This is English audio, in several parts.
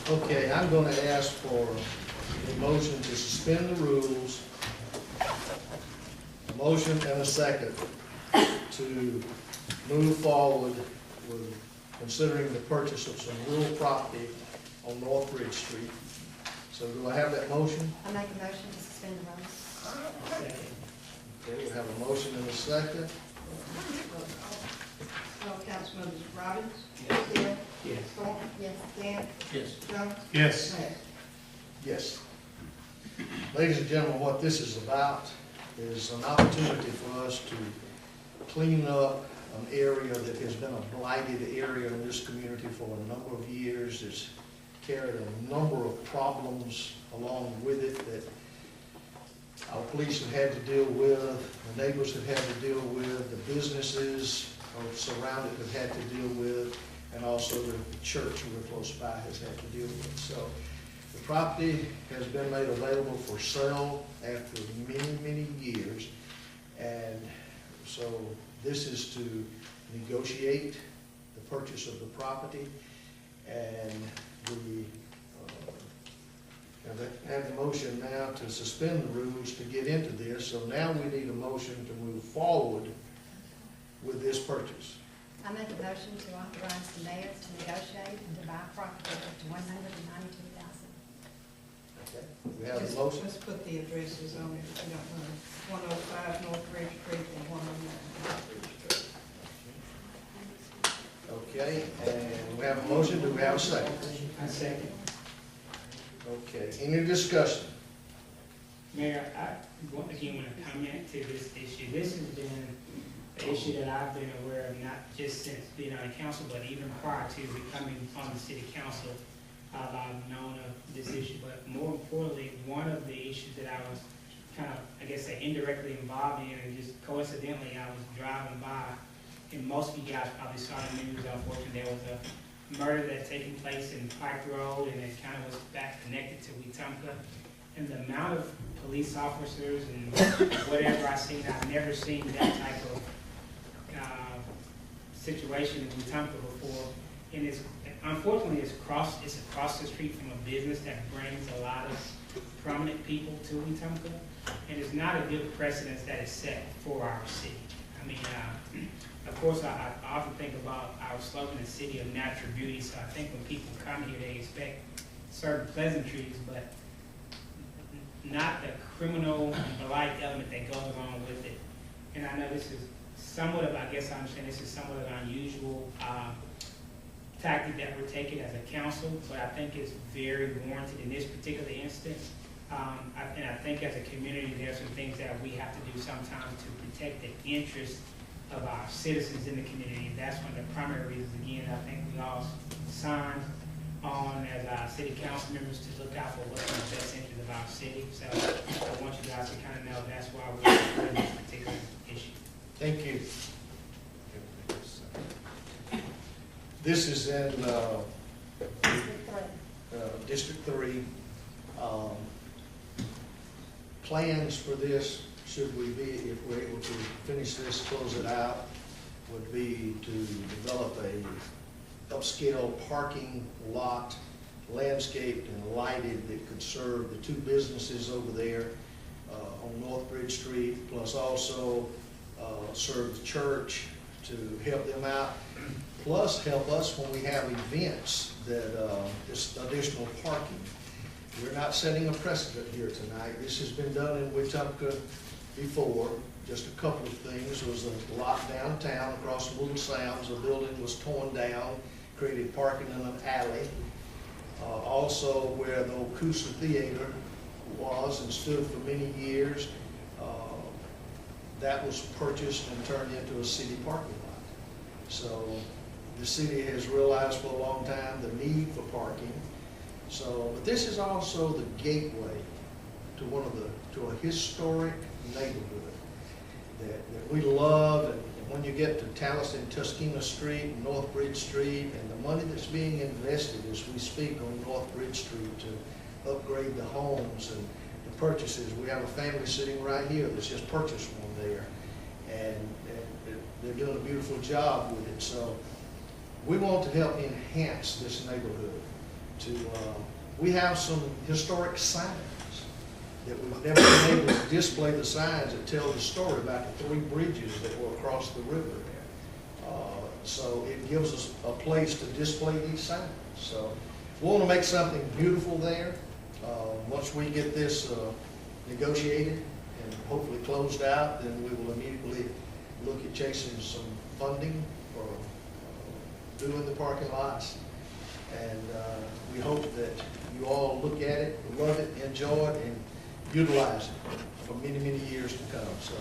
Okay, I'm going to ask for a motion to suspend the rules. A motion and a second to move forward with considering the purchase of some rural property on North Bridge Street. So do I have that motion? I make a motion to suspend the rules. Okay, we have a motion and a second. Councilmembers Robbins? Yes. Yes. Thornton? Yes. Dan? Yes. Jones? Yes. Mayor? Yes. Ladies and gentlemen, what this is about is an opportunity for us to clean up an area that has been a blighted area in this community for a number of years. It's carried a number of problems along with it that our police have had to deal with, the neighbors have had to deal with, the businesses surrounded have had to deal with, and also the church who we're close by has had to deal with. So the property has been made available for sale after many, many years. And so this is to negotiate the purchase of the property, and we have the motion now to suspend the rules to get into this. So now we need a motion to move forward with this purchase. I make a motion to authorize the mayor to negotiate and to buy property up to $192,000. Okay, we have a motion. Let's put the addresses on it, if you don't mind. 105 North Bridge Street and 109 North Bridge Street. Okay, and we have a motion. Do we have a second? I second. Okay, any discussion? Mayor, I want to comment to this issue. This has been an issue that I've been aware of, not just since being on the council, but even prior to becoming on the city council. I've known of this issue, but more importantly, one of the issues that I was kind of, I guess, indirectly involved in, and just coincidentally, I was driving by, and most of you guys probably saw the news. Unfortunately, there was a murder that had taken place in Pike Road, and it kind of was back connected to Wetumpka. And the amount of police officers and whatever I've seen, I've never seen that type of situation in Wetumpka before. And it's unfortunately it's across the street from a business that brings a lot of prominent people to Wetumpka, and it's not a good precedence that is set for our city. I mean, of course, I often think about our slogan, the city of natural beauty. So I think when people come here, they expect certain pleasantries, but not the criminal blight element that goes along with it. And I know this is somewhat of, I guess I understand this is somewhat of an unusual tactic that we're taking as a council, but I think it's very warranted in this particular instance. And I think as a community, there are some things that we have to do sometimes to protect the interests of our citizens in the community. That's one of the primary reasons, again, I think we all signed on as our city council members to look out for what's in the best interest of our city. So I want you guys to kind of know that's why we're in this particular issue. Thank you. This is in District 3. Plans for this, should we be, if we're able to finish this, close it out, would be to develop a upscale parking lot, landscaped and lighted, that could serve the two businesses over there on North Bridge Street, plus also serve the church to help them out, plus help us when we have events that this additional parking. We're not setting a precedent here tonight. This has been done in Wetumpka before. Just a couple of things. There was a lot downtown across the Little Sounds. A building was torn down, created parking in an alley. Also where the old Coosa Theater was and stood for many years, that was purchased and turned into a city parking lot. So the city has realized for a long time the need for parking. So, but this is also the gateway to a historic neighborhood that we love. And when you get to Taliesin, Tuskegee Street, and North Bridge Street, and the money that's being invested as we speak on North Bridge Street to upgrade the homes and the purchases. We have a family sitting right here that's just purchased one there, and they're doing a beautiful job with it. So we want to help enhance this neighborhood. we have some historic signs that we've never been able to display the signs that tell the story about the 3 bridges that were across the river there. So it gives us a place to display these signs. So we want to make something beautiful there. Once we get this negotiated and hopefully closed out, then we will immediately look at chasing some funding for doing the parking lots. And we hope that you all look at it, love it, enjoy it, and utilize it for many, many years to come. So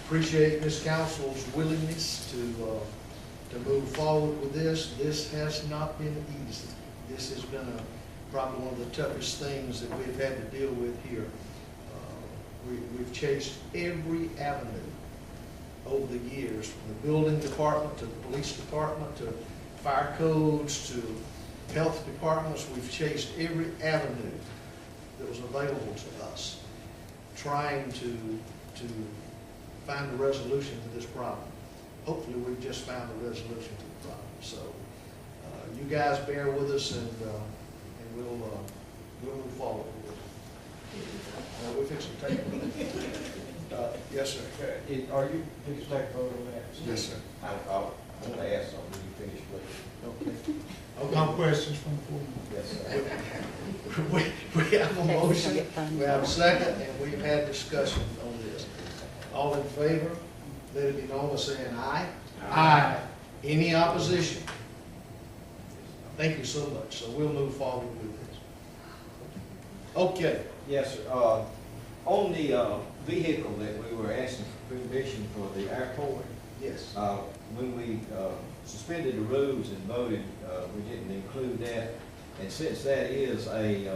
appreciate this council's willingness to move forward with this. This has not been easy. This has been probably one of the toughest things that we've had to deal with here. We've chased every avenue over the years, from the building department to the police department to fire codes to health departments. We've chased every avenue that was available to us, trying to find a resolution to this problem. Hopefully, we've just found a resolution to the problem. So, you guys bear with us, and we'll move forward with it. We're fixing to take it. Yes, sir. Are you fixing to take a photo of that? Yes, sir. I want to ask something when you finish, please. Okay. No questions from the floor. Yes, sir. We have a motion, we have a second, and we've had discussion on this. All in favor, let it be known by saying aye. Aye. Any opposition? Thank you so much. So we'll move forward with this. Okay. Yes, sir. On the vehicle that we were asking for permission for the airport, Yes. when we suspended the rules and voted, we didn't include that. And since that is a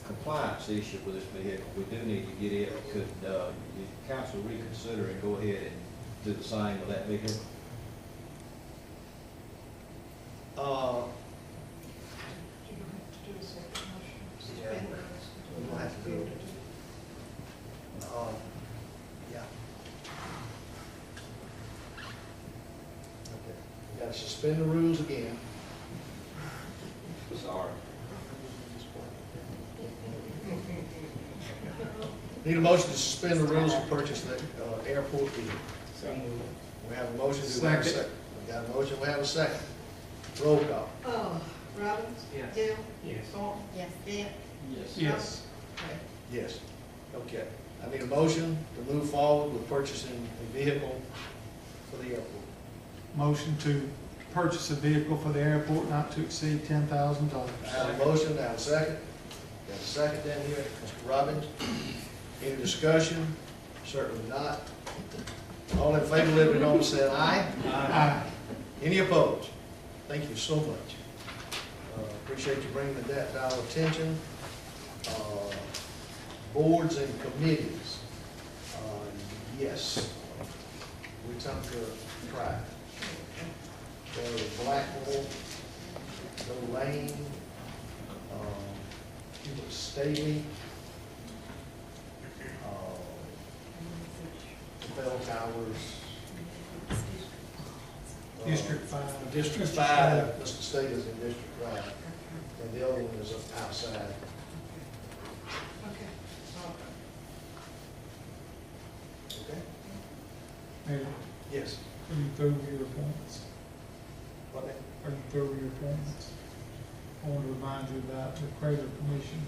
compliance issue with this vehicle, we do need to get it. Could the council reconsider and go ahead and do the same with that vehicle? We don't have to do it. Yeah. Okay. We got to suspend the rules again. Sorry. Need a motion to suspend the rules to purchase the airport vehicle. So moved. We have a motion, do we have a Second. second? We got a motion, we have a second. Roll call. Robbins? Yes. Hill? Yes. Thornton? Yes. Dent? Yes. Yes. Okay. I need a motion to move forward with purchasing a vehicle for the airport. Motion to purchase a vehicle for the airport not to exceed $10,000. I have a motion, I have a second. Got a second down here, Mr. Robbins. Any discussion? Certainly not. All in favor, let it be known by saying aye. Aye. Any opposed? Thank you so much. Appreciate you bringing that to our attention. Boards and committees. Yes, we took a track. There was Blackmore, Joe Lane, Staley, Bell Towers. District 5. District 5, Mr. State is in District 5, and the other one is outside. Okay. Okay? Mayor, Yes. are you through with your appointments? What name? Are you through with your appointments? I want to remind you about the Crater Commission.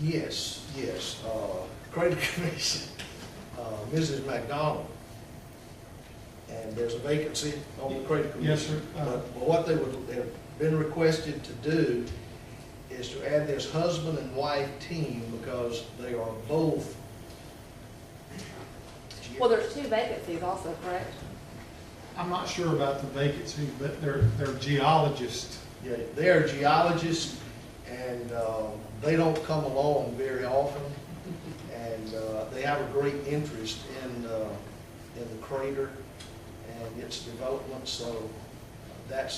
Yes, yes. Credit Commission, Mrs. McDonald. And there's a vacancy on the Credit Commission. Yes, sir. But what they would have been requested to do is to add this husband and wife team because they are both. Well, there's 2 vacancies also, correct? I'm not sure about the vacancy, but they're geologists. Yeah, they are geologists, and they don't come along very often, and they have a great interest in the crater and its development. So